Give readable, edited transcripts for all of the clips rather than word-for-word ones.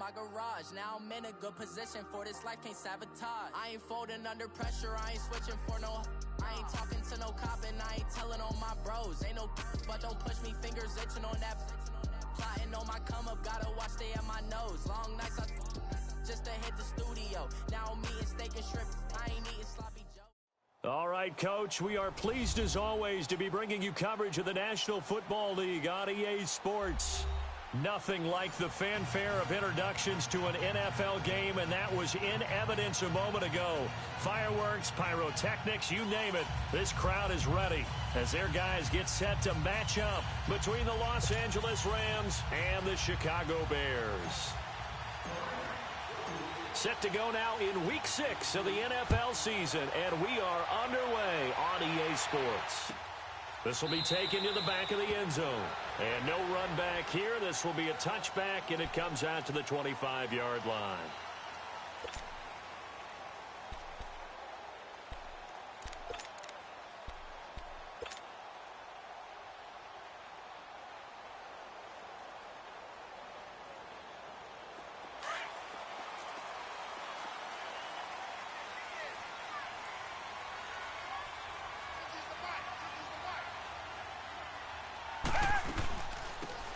my garage. Now I'm in a good position for this life, can't sabotage. I ain't folding under pressure, I ain't switching for no. I ain't talking to no cop and I ain't telling on my bros. Ain't no but don't push me, fingers itching on that. Plotting on my come up, gotta watch stay at my nose. Long nights I just to hit the studio. Now I'm eating steak and shrimp, I ain't eating sloppy Joe. All right, Coach, we are pleased as always to be bringing you coverage of the National Football League on EA Sports. Nothing like the fanfare of introductions to an NFL game, and that was in evidence a moment ago. Fireworks, pyrotechnics, you name it. This crowd is ready as their guys get set to match up between the Los Angeles Rams and the Chicago Bears. Set to go now in Week 6 of the NFL season, and we are underway on EA Sports. This will be taken to the back of the end zone. And no run back here. This will be a touchback, and it comes out to the 25-yard line.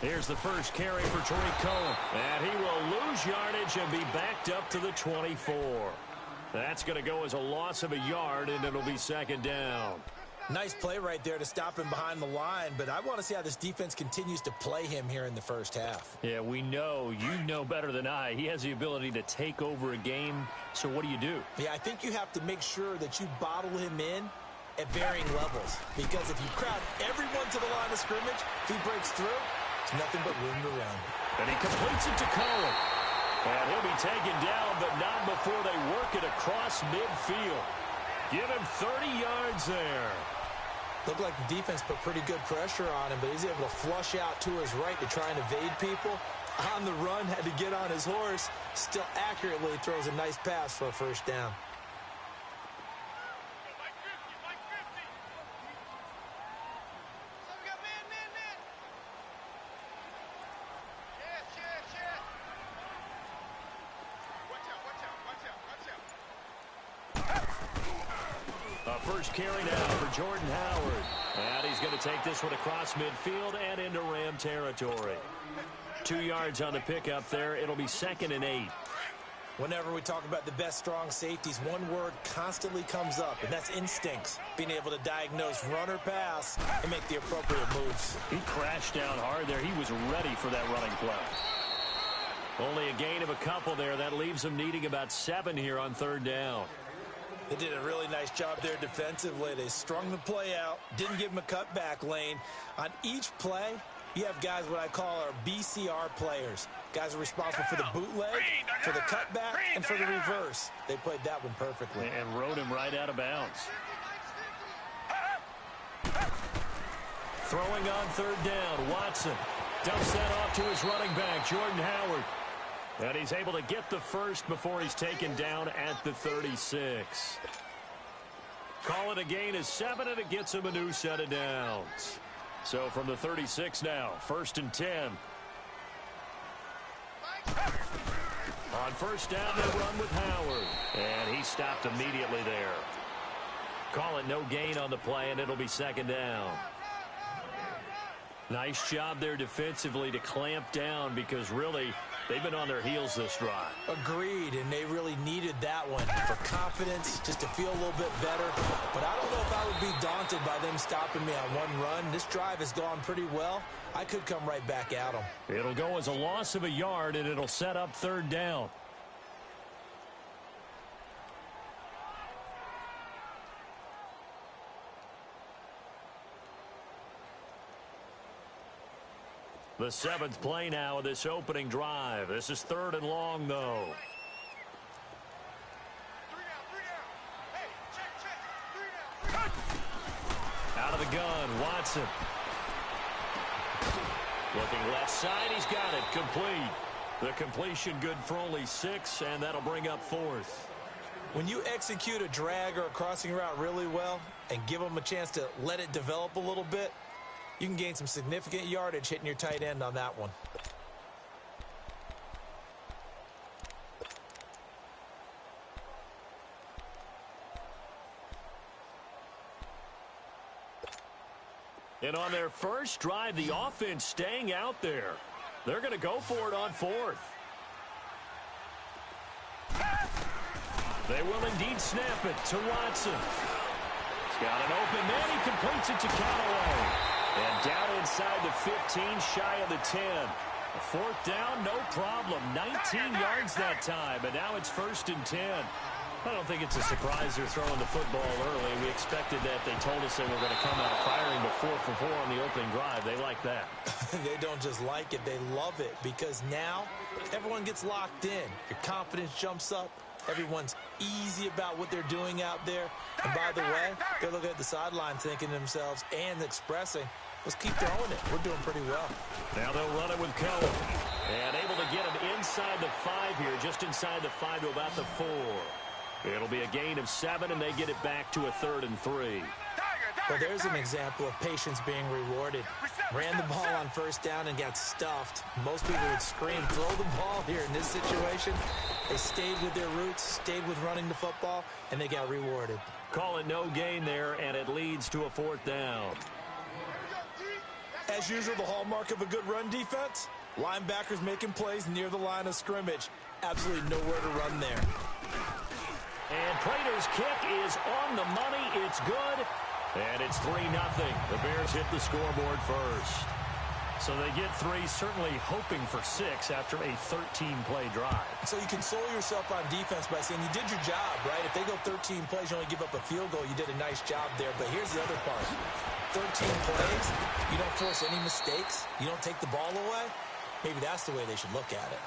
Here's the first carry for Tariq Cohen. And he will lose yardage and be backed up to the 24. That's going to go as a loss of a yard, and it'll be second down. Nice play right there to stop him behind the line, but I want to see how this defense continues to play him here in the first half. Yeah, we know. You know better than I. He has the ability to take over a game, so what do you do? Yeah, I think you have to make sure that you bottle him in at varying levels, because if you crowd everyone to the line of scrimmage, if he breaks through, there's nothing but room to run. And he completes it to Cohen. And he'll be taken down, but not before they work it across midfield. Give him 30 yards there. Looked like the defense put pretty good pressure on him, but he's able to flush out to his right to try and evade people. On the run, had to get on his horse. Still accurately throws a nice pass for a first down. First carry now for Jordan Howard. And he's going to take this one across midfield and into Ram territory. 2 yards on the pickup there. It'll be 2nd and 8. Whenever we talk about the best strong safeties, one word constantly comes up, and that's instincts. Being able to diagnose run or pass and make the appropriate moves. He crashed down hard there. He was ready for that running play. Only a gain of a couple there. That leaves them needing about 7 here on 3rd down. They did a really nice job there defensively. They strung the play out, didn't give him a cutback lane. On each play, you have guys what I call our BCR players. Guys are responsible for the bootleg, for the cutback, and for the reverse. They played that one perfectly. And rode him right out of bounds. Throwing on 3rd down, Watson dumps that off to his running back, Jordan Howard. And he's able to get the first before he's taken down at the 36. Call it a gain of 7, and it gets him a new set of downs. So from the 36 now, 1st and 10. On 1st down, they run with Howard. And he stopped immediately there. Call it no gain on the play, and it'll be 2nd down. Nice job there defensively to clamp down, because really they've been on their heels this drive. Agreed, and they really needed that one for confidence, just to feel a little bit better. But I don't know if I would be daunted by them stopping me on one run. This drive has gone pretty well. I could come right back at them. It'll go as a loss of a yard, and it'll set up 3rd down. The 7th play now of this opening drive. This is 3rd and long, though. 3 down. Hey, check. 3 down. Out of the gun, Watson. Looking left side, he's got it. Complete. The completion good for only 6, and that'll bring up 4th. When you execute a drag or a crossing route really well and give them a chance to let it develop a little bit, you can gain some significant yardage hitting your tight end on that one. And on their first drive, the offense staying out there. They're going to go for it on fourth. They will indeed snap it to Watson. He's got an open man. He completes it to Callaway. And down inside the 15, shy of the 10. A fourth down, no problem. 19 yards that time, and now it's 1st and 10. I don't think it's a surprise they're throwing the football early. We expected that. They told us they were going to come out firing to 4 for 4 on the opening drive. They like that. They don't just like it, they love it, because now everyone gets locked in. Your confidence jumps up. Everyone's easy about what they're doing out there. And by the way, they're looking at the sideline thinking to themselves and expressing, let's keep throwing it. We're doing pretty well. Now they'll run it with Cohen. And able to get him inside the 5 here, just inside the 5 to about the 4. It'll be a gain of 7, and they get it back to a 3rd and 3. Well, there's an example of patience being rewarded. Ran the ball on 1st down and got stuffed. Most people would scream, throw the ball here. In this situation, they stayed with their roots, stayed with running the football, and they got rewarded. Call it no gain there, and it leads to a 4th down. As usual, the hallmark of a good run defense, linebackers making plays near the line of scrimmage. Absolutely nowhere to run there. And Prater's kick is on the money. It's good. And it's 3-0. The Bears hit the scoreboard first. So they get 3, certainly hoping for 6 after a 13-play drive. So you console yourself on defense by saying you did your job, right? If they go 13 plays, you only give up a field goal, you did a nice job there. But here's the other part. 13 plays, you don't force any mistakes, you don't take the ball away. Maybe that's the way they should look at it.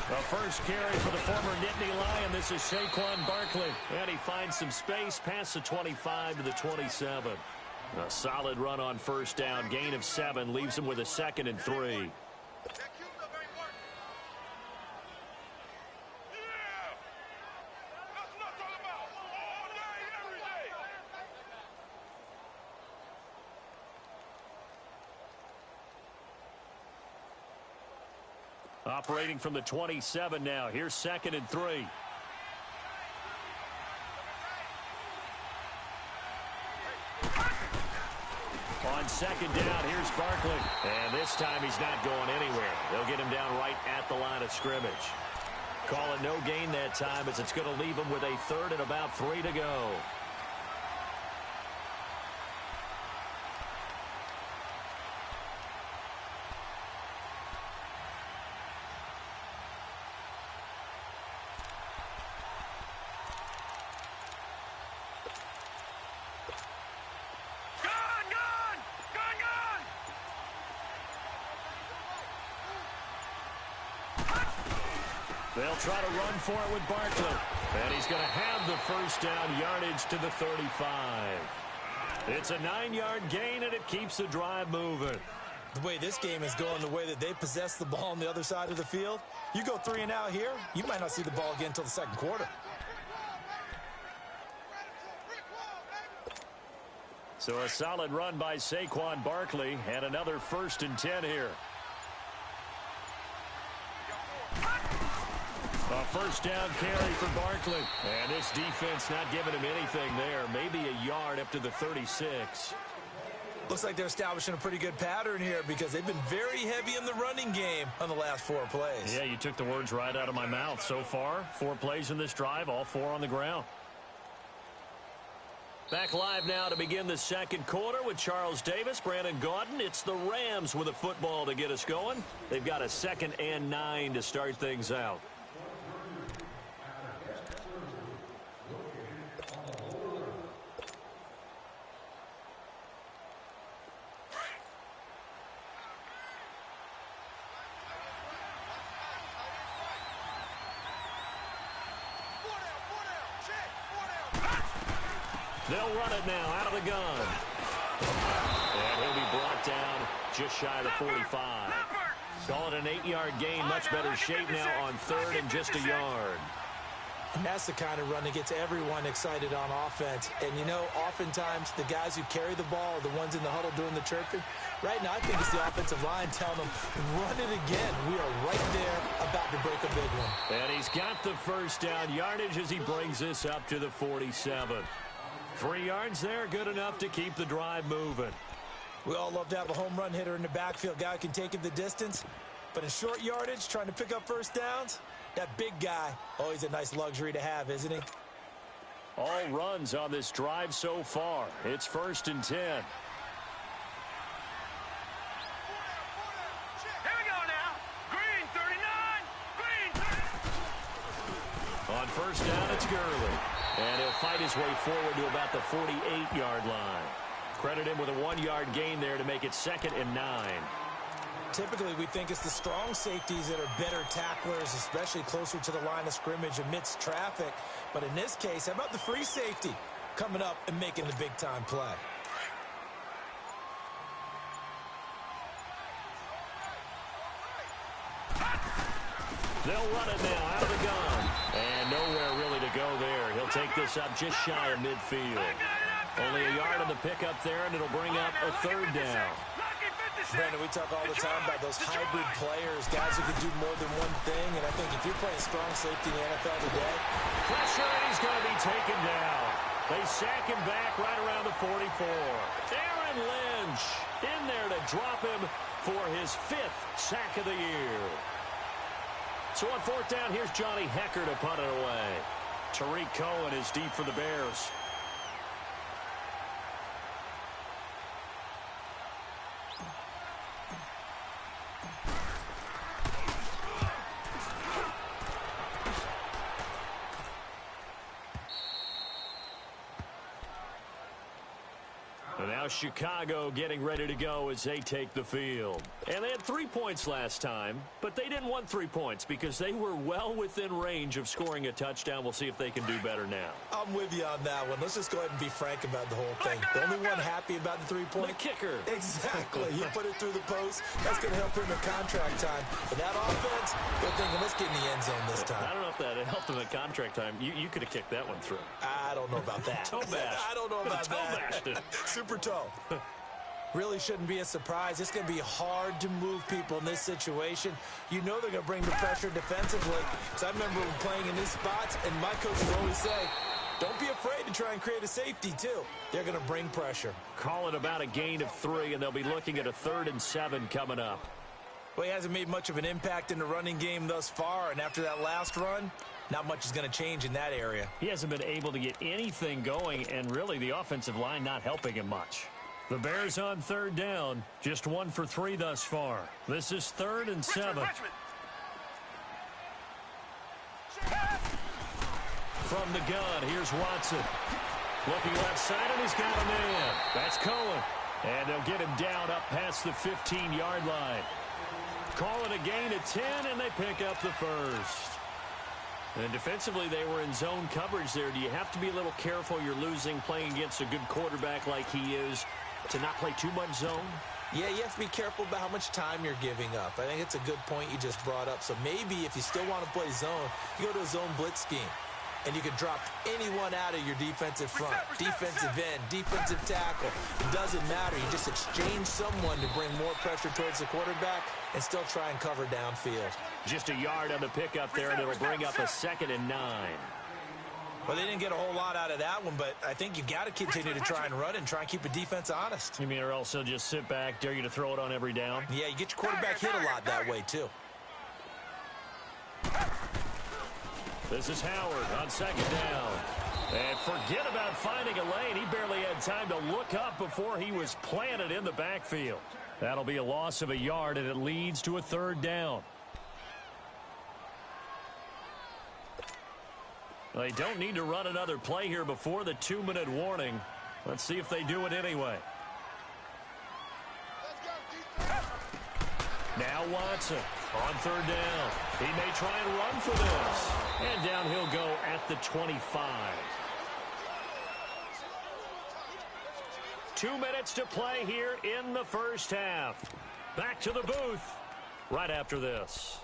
The first carry for the former Nittany Lion. This is Saquon Barkley. And he finds some space past the 25 to the 27. A solid run on 1st down. Gain of 7 leaves him with a 2nd and 3. Operating from the 27 now. Here's 2nd and 3. On 2nd down, here's Barkley. And this time he's not going anywhere. They'll get him down right at the line of scrimmage. Call it no gain that time, as it's going to leave him with a 3rd and about 3 to go. They'll try to run for it with Barkley. And he's going to have the 1st down, yardage to the 35. It's a 9-yard gain, and it keeps the drive moving. The way this game is going, the way that they possess the ball on the other side of the field, you go 3 and out here, you might not see the ball again until the 2nd quarter. So a solid run by Saquon Barkley, and another 1st and 10 here. A 1st down carry for Barkley. And this defense not giving him anything there. Maybe a yard up to the 36. Looks like they're establishing a pretty good pattern here, because they've been very heavy in the running game on the last 4 plays. Yeah, you took the words right out of my mouth. So far, 4 plays in this drive, all 4 on the ground. Back live now to begin the 2nd quarter with Charles Davis, Brandon Gaudin. It's the Rams with a football to get us going. They've got a 2nd and 9 to start things out. They'll run it now out of the gun. And he'll be brought down just shy of the 45. Call it an 8-yard gain. Much better shape now on third and just a yard. And that's the kind of run that gets everyone excited on offense. And, you know, oftentimes the guys who carry the ball are the ones in the huddle doing the chirping. Right now, I think it's the offensive line telling them, run it again. We are right there about to break a big one. And he's got the first down yardage as he brings this up to the 47. 3 yards there, good enough to keep the drive moving. We all love to have a home run hitter in the backfield. Guy who can take it the distance. But in short yardage, trying to pick up first downs, that big guy, always a nice luxury to have, isn't he? All runs on this drive so far. It's 1st and 10. Here we go now. Green 39. Green 30. On first down, it's Gurley. And he'll fight his way forward to about the 48-yard line. Credit him with a 1-yard gain there to make it 2nd and 9. Typically, we think it's the strong safeties that are better tacklers, especially closer to the line of scrimmage amidst traffic. But in this case, how about the free safety coming up and making the big-time play? They'll run it now out of the gun. And nowhere really to go there. He'll take this up just shy of midfield. Only a yard on the pickup there, and it'll bring up a 3rd down. Brandon, we talk all the time about those hybrid players, guys who can do more than one thing. And I think if you're playing strong safety in the NFL today, pressure, and he's going to be taken down. They sack him back right around the 44. Aaron Lynch in there to drop him for his 5th sack of the year. So on 4th down, here's Johnny Hecker to punt it away. Tariq Cohen is deep for the Bears. And now Chicago getting ready to go as they take the field. And they had 3 points last time, but they didn't want 3 points because they were well within range of scoring a touchdown. We'll see if they can do better now. I'm with you on that one. Let's just go ahead and be frank about the whole thing. The only one happy about the 3-point? The kicker. Exactly. He put it through the post. That's going to help him in contract time. But that offense, they're thinking, let's get in the end zone this time. I don't know if that helped him in contract time. You could have kicked that one through. I don't know about that. Toe bash. I don't know about Toe that. bashed it. Super toe. Really shouldn't be a surprise. It's going to be hard to move people in this situation. You know they're going to bring the pressure defensively. So I remember playing in these spots, and my coach would always say, don't be afraid to try and create a safety, too. They're going to bring pressure. Call it about a gain of 3, and they'll be looking at a 3rd and 7 coming up. Well, he hasn't made much of an impact in the running game thus far, and after that last run, not much is going to change in that area. He hasn't been able to get anything going, and really the offensive line not helping him much. The Bears on 3rd down, just 1 for 3 thus far. This is 3rd and 7. From the gun, here's Watson. Looking left side, and he's got a man. That's Cohen. And they'll get him down up past the 15-yard line. Call it a gain of 10, and they pick up the first. And defensively, they were in zone coverage there. Do you have to be a little careful? You're losing playing against a good quarterback like he is to not play too much zone? Yeah, you have to be careful about how much time you're giving up. I think it's a good point you just brought up. So maybe if you still want to play zone, you go to a zone blitz scheme. And you can drop anyone out of your defensive front, defensive end, defensive tackle. It doesn't matter. You just exchange someone to bring more pressure towards the quarterback and still try and cover downfield. Just a yard on the pickup there, and it'll bring up a 2nd and 9. Well, they didn't get a whole lot out of that one, but I think you got to continue to try and run and try and keep the defense honest. You mean or else they'll just sit back, dare you to throw it on every down? Yeah, you get your quarterback hit a lot that way, too. This is Howard on 2nd down. And forget about finding a lane. He barely had time to look up before he was planted in the backfield. That'll be a loss of a yard, and it leads to a 3rd down. They don't need to run another play here before the 2-minute warning. Let's see if they do it anyway. Now Watson on 3rd down. He may try and run for this. And down he'll go at the 25. 2 minutes to play here in the first half. Back to the booth right after this.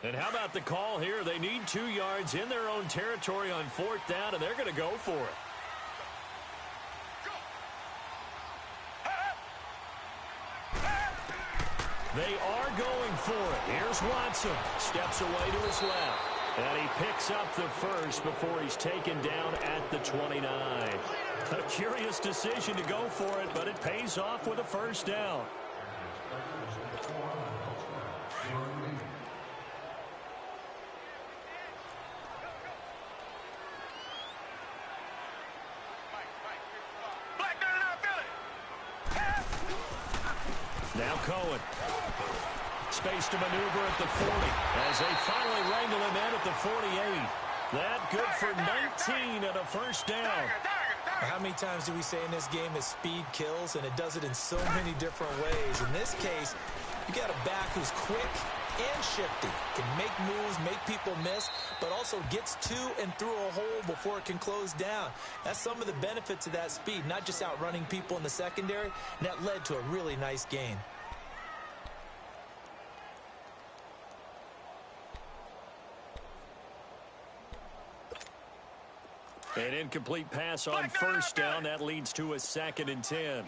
And how about the call here? They need 2 yards in their own territory on 4th down, and they're going to go for it. They are going for it. Here's Watson. Steps away to his left. And he picks up the first before he's taken down at the 29. A curious decision to go for it, but it pays off with a first down. Now Cohen. Space to maneuver at the 40 as they finally wrangle him in at the 48. That good for 19 and a first down. How many times do we say in this game that speed kills, and it does it in so many different ways? In this case, you got a back who's quick and shifty, can make moves, make people miss, but also gets to and through a hole before it can close down. That's some of the benefits of that speed, not just outrunning people in the secondary, and that led to a really nice gain. An incomplete pass on first down. That leads to a 2nd and 10.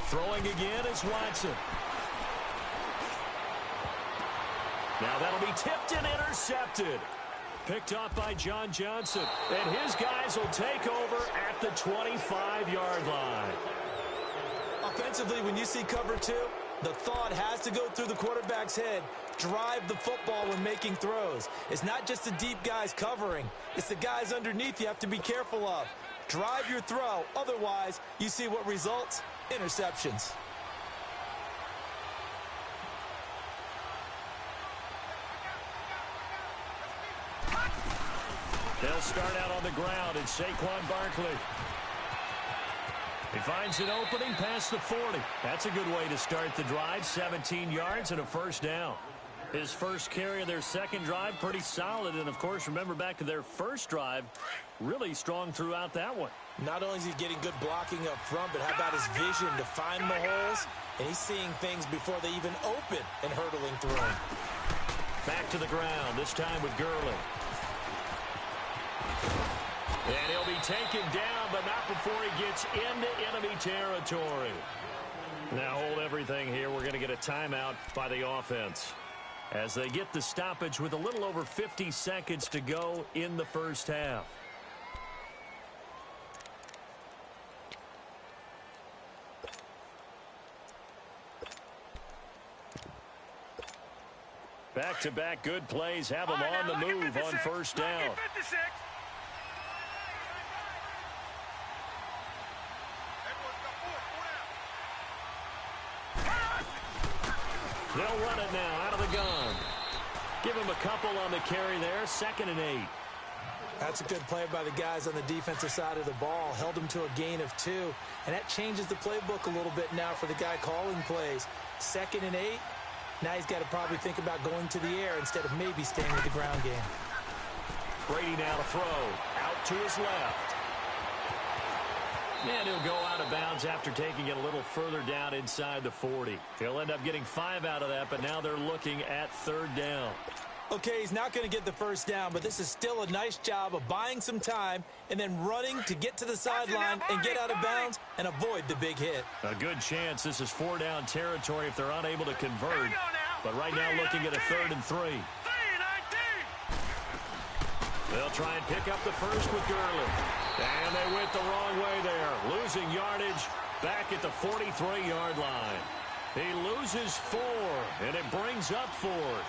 Throwing again is Watson. Now that'll be tipped and intercepted. Picked off by John Johnson. And his guys will take over at the 25-yard line. Offensively, when you see cover 2, the thought has to go through the quarterback's head. Drive the football when making throws. It's not just the deep guys covering. It's the guys underneath you have to be careful of. Drive your throw. Otherwise, you see what results? Interceptions. They'll start out on the ground. It's Saquon Barkley. He finds an opening past the 40. That's a good way to start the drive. 17 yards and a first down. His first carry of their second drive, pretty solid. And, of course, remember back to their first drive, really strong throughout that one. Not only is he getting good blocking up front, but how about his vision to find the holes? And he's seeing things before they even open and hurtling through them. Back to the ground, this time with Gurley. And he'll be taken down, but not before he gets into enemy territory. Now hold everything here. We're going to get a timeout by the offense as they get the stoppage with a little over 50 seconds to go in the first half. Back-to-back good plays have them on the move on first down. They'll run it now out of the gun. Give him a couple on the carry there. 2nd and 8. That's a good play by the guys on the defensive side of the ball. Held him to a gain of 2. And that changes the playbook a little bit now for the guy calling plays. 2nd and 8. Now he's got to probably think about going to the air instead of maybe staying with the ground game. Brady now to throw. Out to his left. And he'll go out of bounds after taking it a little further down inside the 40. He'll end up getting 5 out of that, but now they're looking at 3rd down. Okay, he's not going to get the first down, but this is still a nice job of buying some time and then running to get to the sideline and get out of bounds and avoid the big hit. A good chance this is 4-down territory if they're unable to convert. But right now looking at a 3rd and 3. They'll try and pick up the first with Gurley. And they went the wrong way there. Losing yardage back at the 43-yard line. He loses 4, and it brings up 4th.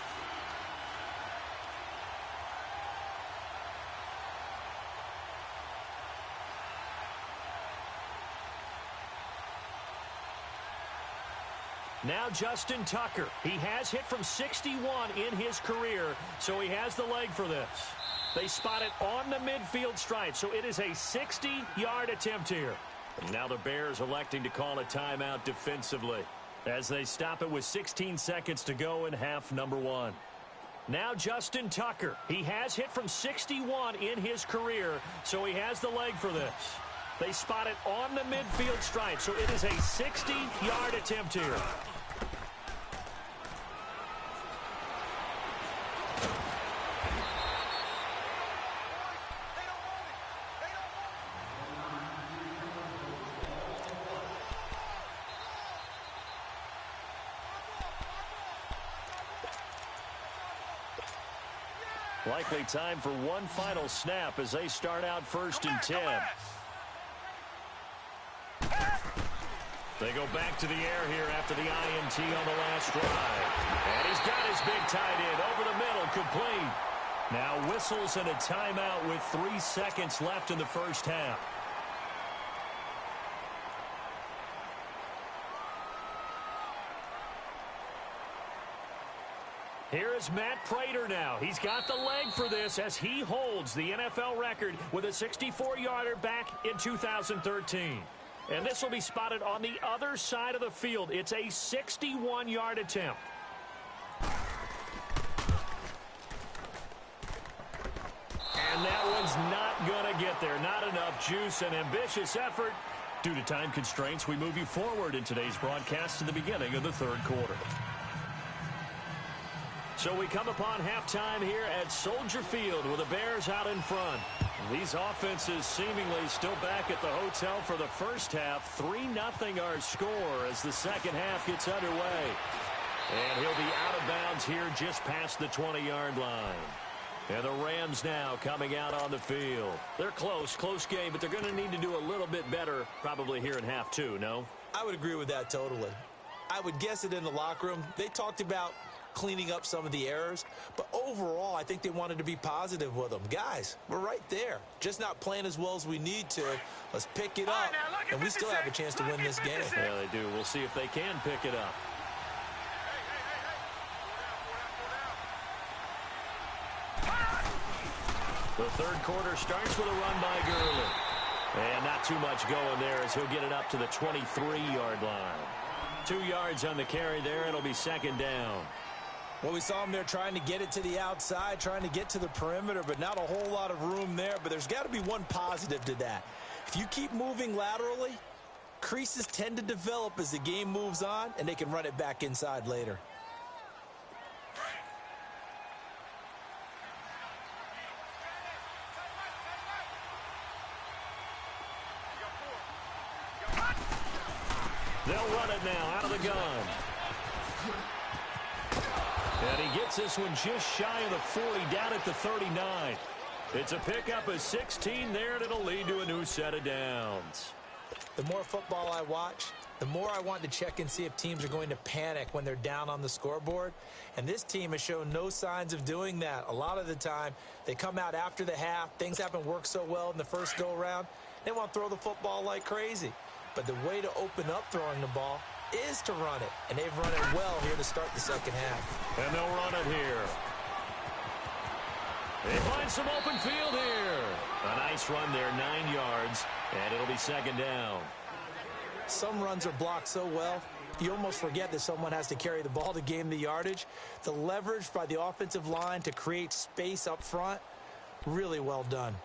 Now Justin Tucker. He has hit from 61 in his career, so he has the leg for this. They spot it on the midfield stripe, so it is a 60-yard attempt here. And now the Bears electing to call a timeout defensively. as they stop it with 16 seconds to go in half number one. Now Justin Tucker. He has hit from 61 in his career, so he has the leg for this. They spot it on the midfield stripe, so it is a 60-yard attempt here. Likely time for one final snap as they start out first and 10. They go back to the air here after the INT on the last drive. And he's got his big tight end over the middle, complete. Now whistles and a timeout with 3 seconds left in the first half. Here is Matt Prater now. He's got the leg for this as he holds the NFL record with a 64-yarder back in 2013. And this will be spotted on the other side of the field. It's a 61-yard attempt. And that one's not going to get there. Not enough juice. An ambitious effort. Due to time constraints, we move you forward in today's broadcast to the beginning of the third quarter. So we come upon halftime here at Soldier Field with the Bears out in front. These offenses seemingly still back at the hotel for the first half. 3-0 our score as the second half gets underway. And he'll be out of bounds here just past the 20-yard line. And the Rams now coming out on the field. They're close game, but they're going to need to do a little bit better probably here in half two, no? I would agree with that totally. I would guess it in the locker room. They talked about cleaning up some of the errors, but overall I think they wanted to be positive with them. Guys, we're right there, just not playing as well as we need to. Let's pick it up, and we still have a chance to win this game. Yeah, they do. We'll see if they can pick it up. The third quarter starts with a run by Gurley, and not too much going there as he'll get it up to the 23-yard line. 2 yards on the carry there. It'll be second down. Well, we saw him there trying to get it to the outside, trying to get to the perimeter, but not a whole lot of room there. But there's got to be one positive to that. If you keep moving laterally, creases tend to develop as the game moves on, and they can run it back inside later. They'll run it now out of the gun. And he gets this one just shy of the 40, down at the 39. It's a pickup of 16 there, and it'll lead to a new set of downs. The more football I watch, the more I want to check and see if teams are going to panic when they're down on the scoreboard. And this team has shown no signs of doing that. A lot of the time, they come out after the half. Things haven't worked so well in the first go-around. They want to throw the football like crazy. But the way to open up throwing the ball is to run it. And they've run it well here to start the second half. And they'll run it here. They find some open field here. A nice run there, 9 yards. And it'll be second down. Some runs are blocked so well, you almost forget that someone has to carry the ball to gain the yardage. The leverage by the offensive line to create space up front, really well done.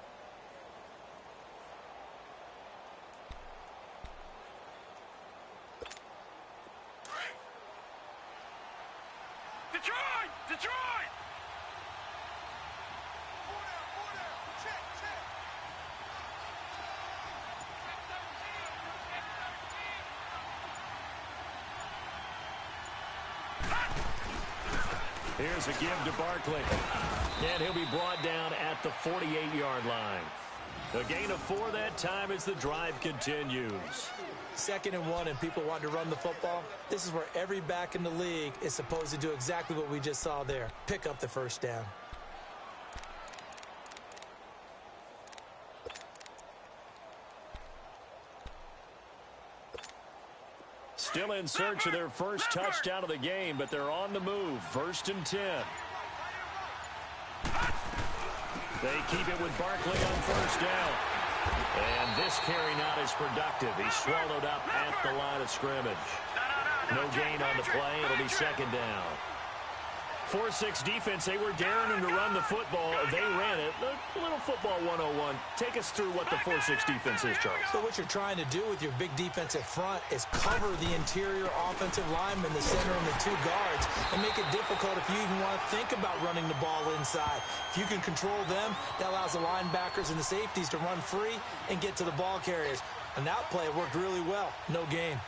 Detroit! Here's a give to Barkley. And he'll be brought down at the 48-yard line. A gain of 4 that time as the drive continues. 2nd and 1 and people want to run the football. This is where every back in the league is supposed to do exactly what we just saw there. Pick up the first down. Still in search of their first touchdown of the game, but they're on the move. 1st and 10. They keep it with Barkley on first down. And this carry not as productive. He's swallowed up at the line of scrimmage. No gain on the play. It'll be second down. 4-6 defense, they were daring him to run the football. They ran it. A little football 101. Take us through what the 4-6 defense is, Charles. So what you're trying to do with your big defensive front is cover the interior offensive lineman, the center, and the two guards, and make it difficult if you even want to think about running the ball inside. If you can control them, that allows the linebackers and the safeties to run free and get to the ball carriers. And that play worked really well. No gain.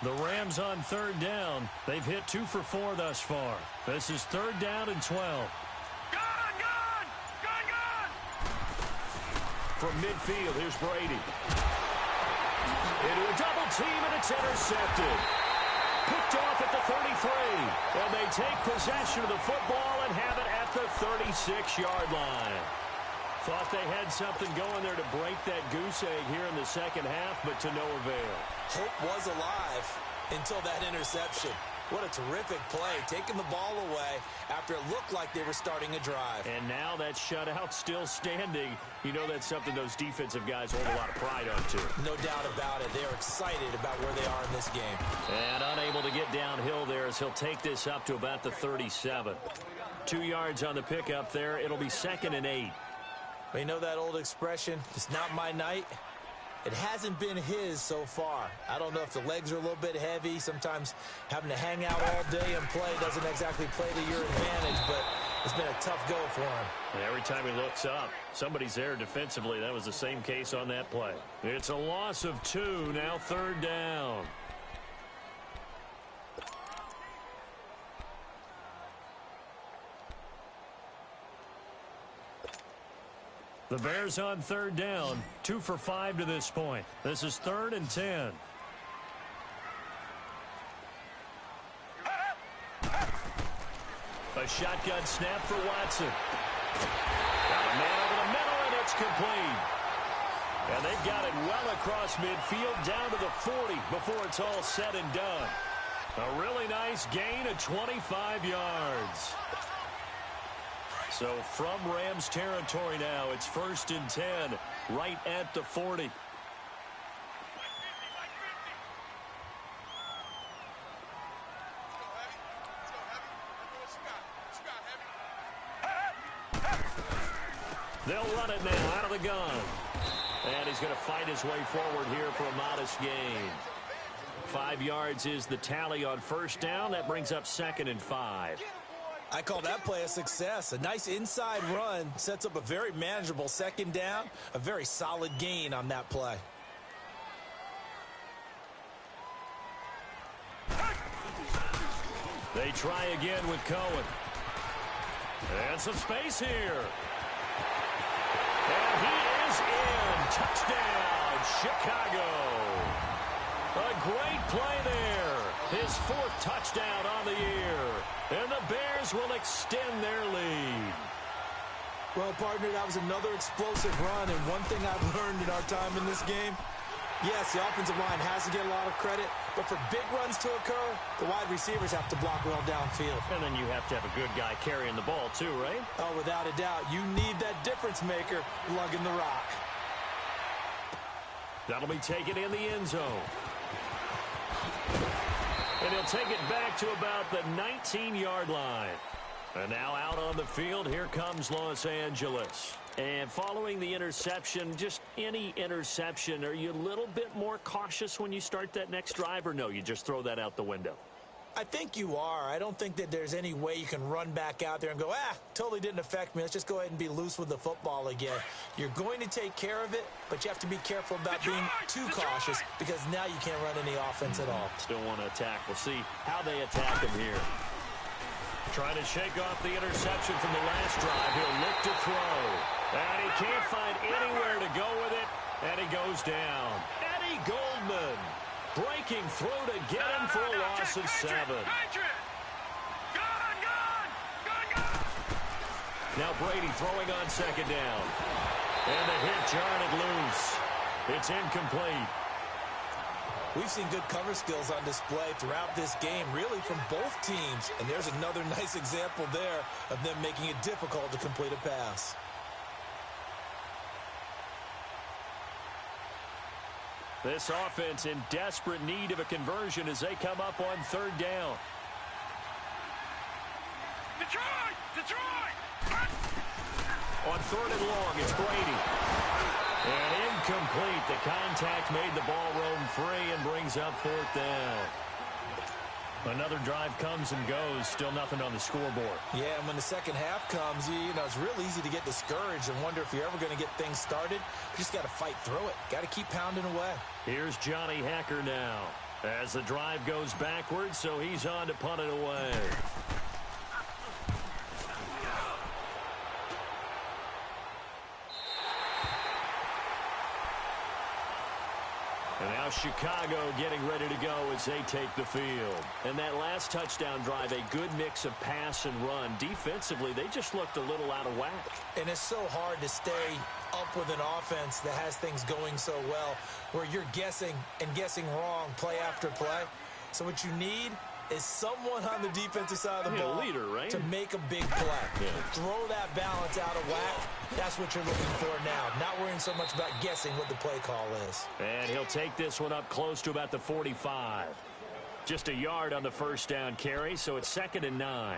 The Rams on third down. They've hit 2 for 4 thus far. This is third down and 12. Gone! From midfield, here's Brady. Into a double team, and it's intercepted. Picked off at the 33. And they take possession of the football and have it at the 36-yard line. Thought they had something going there to break that goose egg here in the second half, but to no avail. Hope was alive until that interception. What a terrific play, taking the ball away after it looked like they were starting a drive. And now that shutout still standing. You know that's something those defensive guys hold a lot of pride on, too. No doubt about it. They are excited about where they are in this game. And unable to get downhill there as he'll take this up to about the 37. 2 yards on the pickup there. It'll be second and 8. But you know that old expression, it's not my night? It hasn't been his so far. I don't know if the legs are a little bit heavy. Sometimes having to hang out all day and play doesn't exactly play to your advantage, but it's been a tough go for him. And every time he looks up, somebody's there defensively. That was the same case on that play. It's a loss of 2, now third down. The Bears on third down, 2 for 5 to this point. This is third and 10. A shotgun snap for Watson. Got a man over the middle, and it's complete. And they've got it well across midfield, down to the 40 before it's all said and done. A really nice gain of 25 yards. So from Rams territory now, it's first and 10, right at the 40. They'll run it now out of the gun. And he's going to fight his way forward here for a modest gain. 5 yards is the tally on first down. That brings up second and 5. I call that play a success. A nice inside run sets up a very manageable second down. A very solid gain on that play. They try again with Cohen. And some space here. And he is in. Touchdown, Chicago. A great play there. His 4th touchdown on the year. And the Bears will extend their lead. Well, partner, that was another explosive run. And one thing I've learned in our time in this game, yes, the offensive line has to get a lot of credit. But for big runs to occur, the wide receivers have to block well downfield. And then you have to have a good guy carrying the ball too, right? Oh, without a doubt. You need that difference maker lugging the rock. That'll be taken in the end zone. And he'll take it back to about the 19-yard line. And now out on the field, here comes Los Angeles. And following the interception, just any interception, are you a little bit more cautious when you start that next drive, or no, you just throw that out the window? I think you are. I don't think that there's any way you can run back out there and go, totally didn't affect me. Let's just go ahead and be loose with the football again. You're going to take care of it, but you have to be careful about being too cautious because now you can't run any offense at all. Still want to attack. We'll see how they attack him here. Trying to shake off the interception from the last drive. He'll look to throw. And he can't find anywhere to go with it. And he goes down. Eddie Goldman breaking through to get him for a loss of 7. Now Brady throwing on second down. And the hit jarred it loose. It's incomplete. We've seen good cover skills on display throughout this game, really from both teams. And there's another nice example there of them making it difficult to complete a pass. This offense in desperate need of a conversion as they come up on third down. Detroit! Detroit! On third and long, it's Brady. And incomplete. The contact made the ball roam free and brings up fourth down. Another drive comes and goes. Still nothing on the scoreboard. Yeah, and when the second half comes, you know, it's real easy to get discouraged and wonder if you're ever going to get things started. You just got to fight through it. Got to keep pounding away. Here's Johnny Hacker now as the drive goes backwards, so he's on to punt it away. And now Chicago getting ready to go as they take the field. And that last touchdown drive, a good mix of pass and run. Defensively, they just looked a little out of whack. And it's so hard to stay up with an offense that has things going so well, where you're guessing and guessing wrong play after play. So what you need is someone on the defensive side of the ball leader, right? to make a big play. Throw that balance out of whack. That's what you're looking for now. Not worrying so much about guessing what the play call is. And he'll take this one up close to about the 45. Just a yard on the first down carry, so it's 2nd and 9.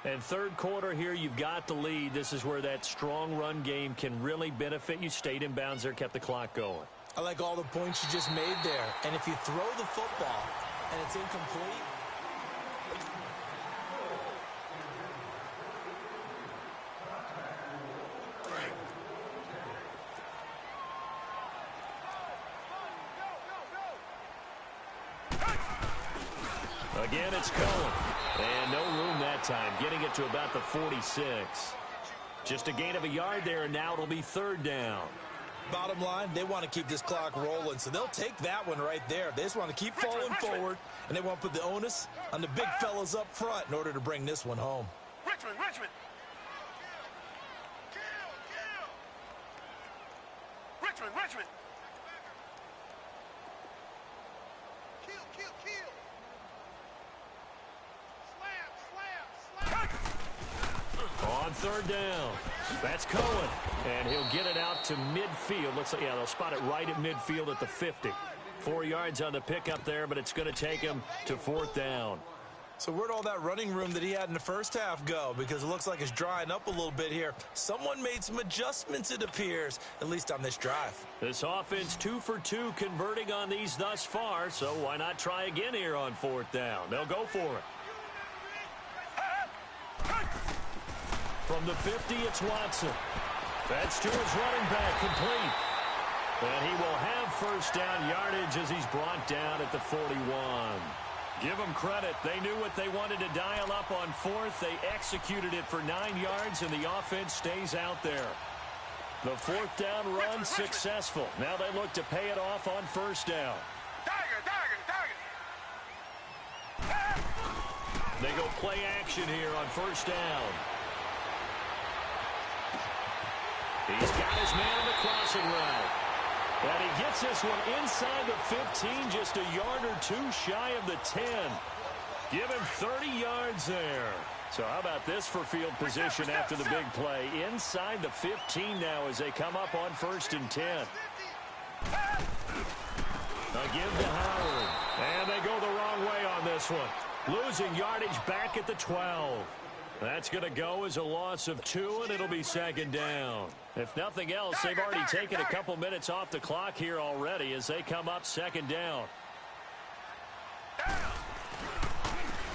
And third quarter here, you've got the lead. This is where that strong run game can really benefit you. Stayed in bounds there, kept the clock going. I like all the points you just made there. And if you throw the football and it's incomplete, again, it's Cohen. And no room that time, getting it to about the 46. Just a gain of a yard there, and now it'll be third down. bottom line, they want to keep this clock rolling, so they'll take that one right there. They just want to keep falling forward, and they want to put the onus on the big fellas up front in order to bring this one home. Richmond! Richmond! On third down, that's Cohen, and he'll get it out to midfield. They'll spot it right at midfield at the 50. 4 yards on the pickup there, but it's going to take him to fourth down. So where'd all that running room that he had in the first half go? Because it looks like it's drying up a little bit here. Someone made some adjustments, it appears, at least on this drive. This offense 2 for 2 converting on these thus far, so why not try again here on fourth down? They'll go for it. From the 50, it's Watson. That's to his running back, complete. And he will have first down yardage as he's brought down at the 41. Give them credit. They knew what they wanted to dial up on fourth. They executed it for 9 yards, and the offense stays out there. The fourth down run successful. Now they look to pay it off on first down. They go play action here on first down. He's got his man on the crossing route. And he gets this one inside the 15, just a yard or two shy of the 10. Give him 30 yards there. So how about this for field position after the big play? Inside the 15 now as they come up on 1st and 10. Again to Howard. And they go the wrong way on this one. Losing yardage back at the 12. That's going to go as a loss of 2, and it'll be 2nd down. If nothing else, they've already taken a couple minutes off the clock here already as they come up 2nd down.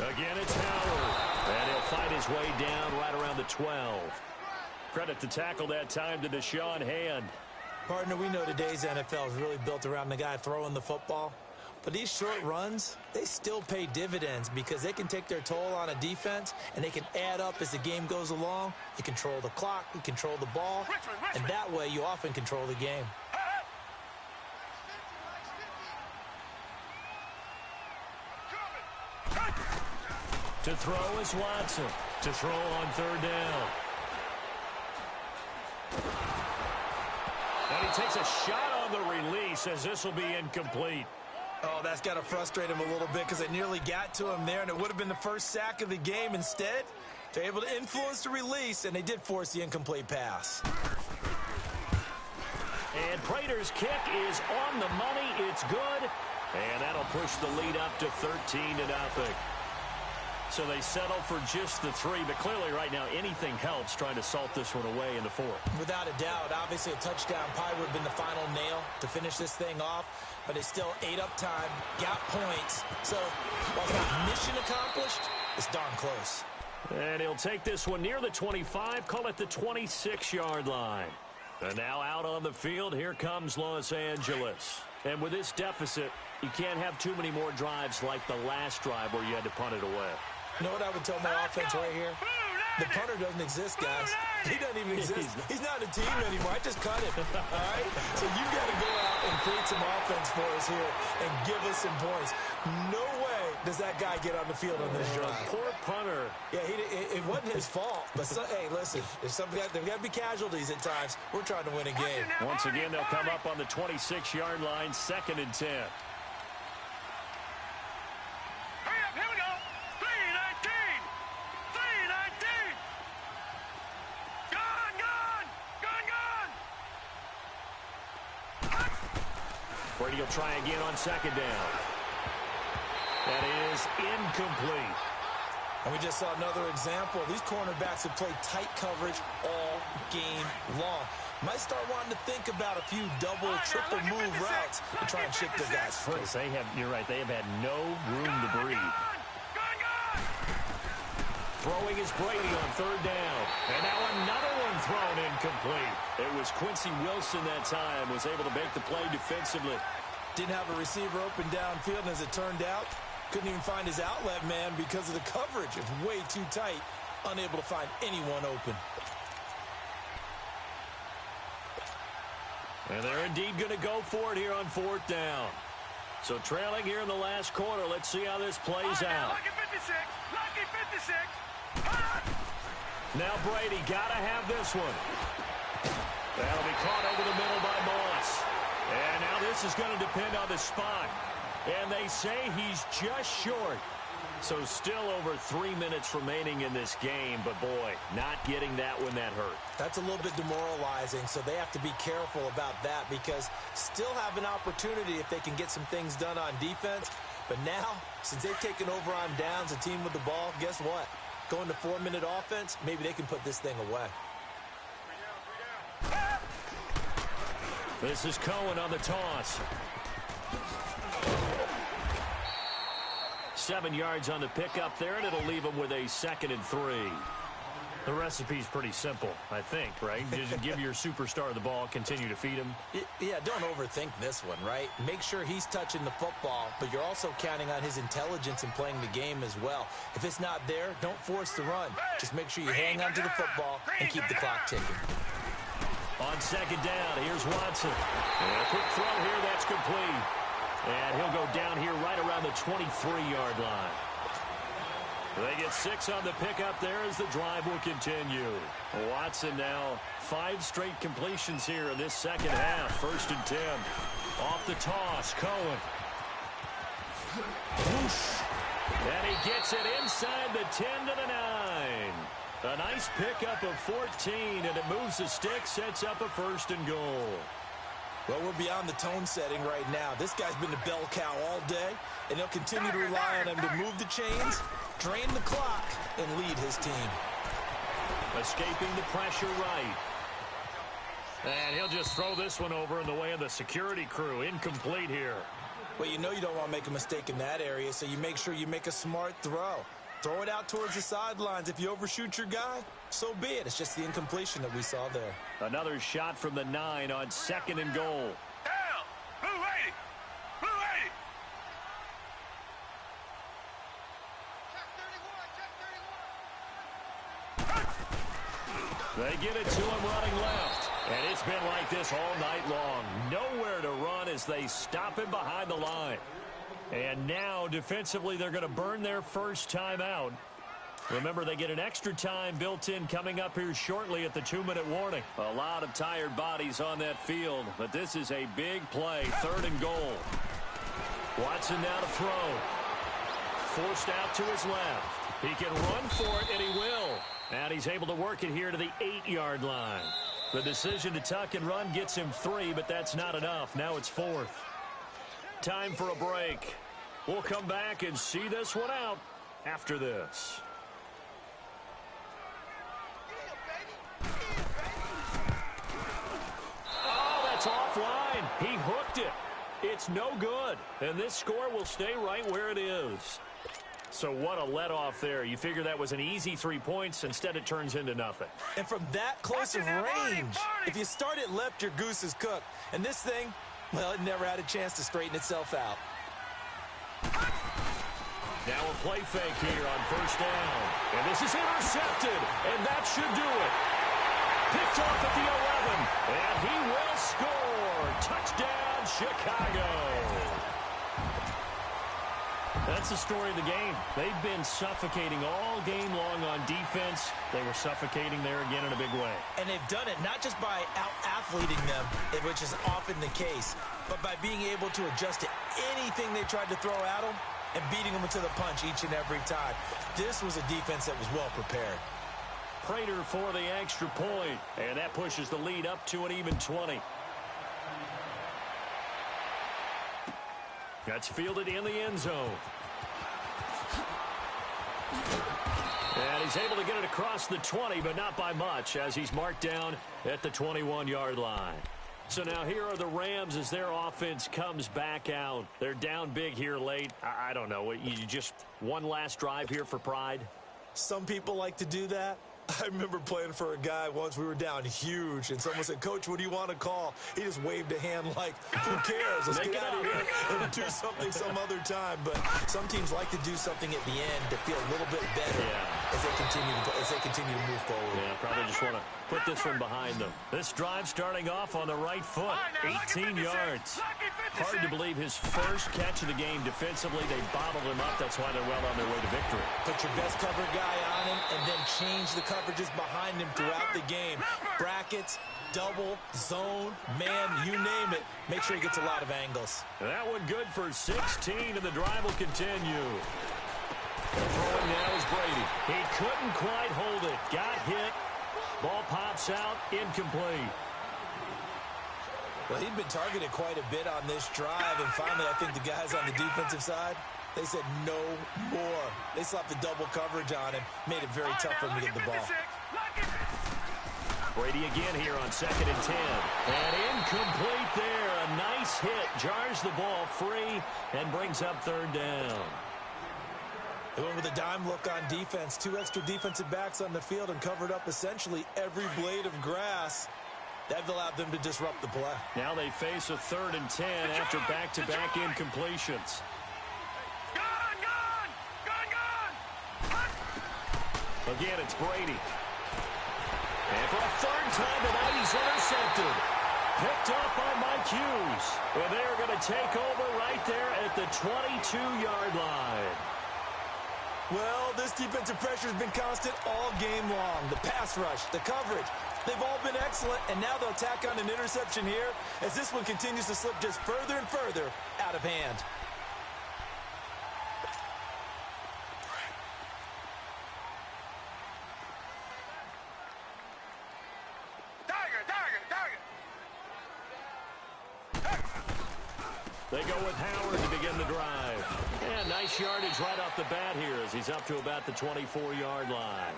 Again, it's Howard. And he'll fight his way down right around the 12. Credit to tackle that time to Deshaun Hand. Partner, we know today's NFL is really built around the guy throwing the football. But these short runs, they still pay dividends because they can take their toll on a defense and they can add up as the game goes along. You control the clock, you control the ball, and that way you often control the game. To throw is Watson. To throw on third down. And he takes a shot on the release as this will be incomplete. Oh, that's got to frustrate him a little bit because they nearly got to him there, and it would have been the first sack of the game. Instead, they're able to influence the release, and they did force the incomplete pass. And Prater's kick is on the money. It's good. And that'll push the lead up to 13-0. So they settle for just the 3, but clearly right now anything helps trying to salt this one away in the 4th. Without a doubt, obviously a touchdown probably would have been the final nail to finish this thing off, but it's still ate up time, got points. So while it's not mission accomplished, it's darn close. And he'll take this one near the 25, call it the 26-yard line. And now out on the field, here comes Los Angeles. And with this deficit, you can't have too many more drives like the last drive where you had to punt it away. You know what I would tell my offense right here? The punter doesn't exist, guys. He doesn't even exist. He's not a team anymore. I just cut him, all right? So you got to go out and create some offense for us here and give us some points. No way does that guy get on the field on this drive. Poor punter. Yeah, it wasn't his fault. But, hey, listen, there's got to be casualties at times. We're trying to win a game. Once again, they'll come up on the 26-yard line, 2nd and 10. Brady will try again on 2nd down. That is incomplete. And we just saw another example. These cornerbacks have played tight coverage all game long. Might start wanting to think about a few double, triple move routes to try and shake their guys free. You're right, they have had no room to breathe. Throwing is Brady on 3rd down. And now another one thrown incomplete. It was Quincy Wilson that time, was able to make the play defensively. Didn't have a receiver open downfield, and as it turned out, couldn't even find his outlet man because of the coverage. It's way too tight, unable to find anyone open. And they're indeed going to go for it here on 4th down. So trailing here in the last quarter, let's see how this plays out. Lucky 56! Lucky 56! Now Brady got to have this one. That'll be caught over the middle by Moss. And now this is going to depend on the spot. And they say he's just short. So still over 3 minutes remaining in this game. But, boy, not getting that one that hurt. That's a little bit demoralizing, so they have to be careful about that because still have an opportunity if they can get some things done on defense. But now, since they've taken over on downs, a team with the ball, guess what? Going to 4-minute offense, maybe they can put this thing away. This is Cohen on the toss. 7 yards on the pickup there, and it'll leave him with a 2nd and 3. The recipe's pretty simple, I think, right? Just give your superstar the ball, continue to feed him. Yeah, don't overthink this one, right? Make sure he's touching the football, but you're also counting on his intelligence in playing the game as well. If it's not there, don't force the run. Just make sure you hang on to the football and keep the clock ticking. On 2nd down, here's Watson. And a quick throw here, that's complete. And he'll go down here right around the 23-yard line. They get 6 on the pickup there as the drive will continue. Watson now 5 straight completions here in this second half. 1st and 10. Off the toss, Cohen. Whoosh. And he gets it inside the 10 to the 9. A nice pickup of 14, and it moves the stick, sets up a 1st and goal. Well, we're beyond the tone setting right now. This guy's been a bell cow all day, and he'll continue to rely on him to move the chains, drain the clock, and lead his team. Escaping the pressure right. And he'll just throw this one over in the way of the security crew. Incomplete here. Well, you know you don't want to make a mistake in that area, so you make sure you make a smart throw. Throw it out towards the sidelines. If you overshoot your guy, so be it. It's just the incompletion that we saw there. Another shot from the 9 on 2nd and goal. Down! Blue 80! Blue 80! They get it to him running left. And it's been like this all night long. Nowhere to run as they stop him behind the line. And now, defensively, they're going to burn their first time out. Remember, they get an extra time built in coming up here shortly at the 2-minute warning. A lot of tired bodies on that field, but this is a big play, 3rd and goal. Watson now to throw. Forced out to his left. He can run for it, and he will. And he's able to work it here to the 8-yard line. The decision to tuck and run gets him 3, but that's not enough. Now it's 4th. Time for a break. We'll come back and see this one out after this. Oh, that's offline. He hooked it. It's no good. And this score will stay right where it is. So what a let-off there. You figure that was an easy 3 points. Instead, it turns into nothing. And from that close of range, if you start it left, your goose is cooked. And this thing, well, it never had a chance to straighten itself out. Now a play fake here on first down. And this is intercepted. And that should do it. Picked off at the 11. And he will score. Touchdown, Chicago. That's the story of the game. They've been suffocating all game long on defense. They were suffocating there again in a big way. And they've done it not just by out-athleting them, which is often the case, but by being able to adjust to anything they tried to throw at them and beating them to the punch each and every time. This was a defense that was well prepared. Prater for the extra point, and that pushes the lead up to an even 20. That's fielded in the end zone. And he's able to get it across the 20, but not by much, as he's marked down at the 21-yard line. So now here are the Rams as their offense comes back out. They're down big here late. I don't know. You just one last drive here for pride? Some people like to do that. I remember playing for a guy once. We were down huge, and someone said, "Coach, what do you want to call?" He just waved a hand like, "Who cares? Let's get out of here and do something some other time." But some teams like to do something at the end to feel a little bit better as they continue to move forward. Yeah, probably just want to put this one behind them. This drive starting off on the right foot, 18 yards. Hard to believe his first catch of the game defensively. They bottled him up. That's why they're well on their way to victory. Put your best cover guy on him and then change the coverages behind him throughout the game. Brackets, double, zone, man, you name it. Make sure he gets a lot of angles. That one good for 16, and the drive will continue. Throwing now is Brady. He couldn't quite hold it. Got hit. Ball pops out. Incomplete. Well, he'd been targeted quite a bit on this drive, and finally I think the guys on the defensive side, they said no more. They slapped the double coverage on him, made it very tough for him to get the ball. Brady again here on 2nd and 10. And incomplete there. A nice hit. Jars the ball free and brings up 3rd down. They went with a dime look on defense. 2 extra defensive backs on the field and covered up essentially every blade of grass. That allowed them to disrupt the play. Now they face a 3rd and 10 after back-to-back incompletions. Again, it's Brady. And for a 3rd time tonight, he's intercepted. Picked up by Mike Hughes. And they're going to take over right there at the 22-yard line. Well, this defensive pressure has been constant all game long. The pass rush, the coverage, they've all been excellent, and now they'll tack on an interception here as this one continues to slip just further and further out of hand. They go with Howard to begin the drive. And nice yardage right off the bat here as he's up to about the 24-yard line.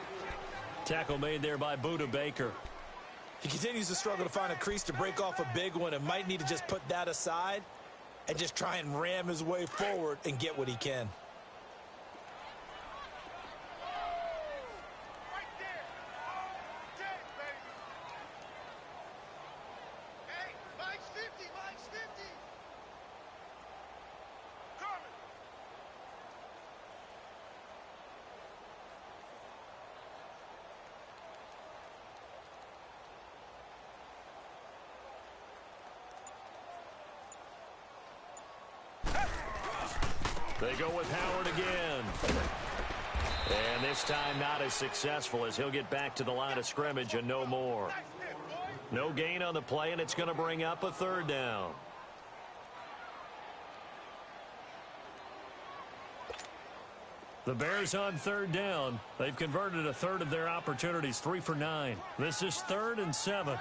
Tackle made there by Buda Baker. He continues to struggle to find a crease to break off a big one and might need to just put that aside and just try and ram his way forward and get what he can. They go with Howard again. And this time not as successful as he'll get back to the line of scrimmage and no more. No gain on the play, and it's going to bring up a 3rd down. The Bears on third down. They've converted a third of their opportunities, 3 for 9. This is 3rd and 7.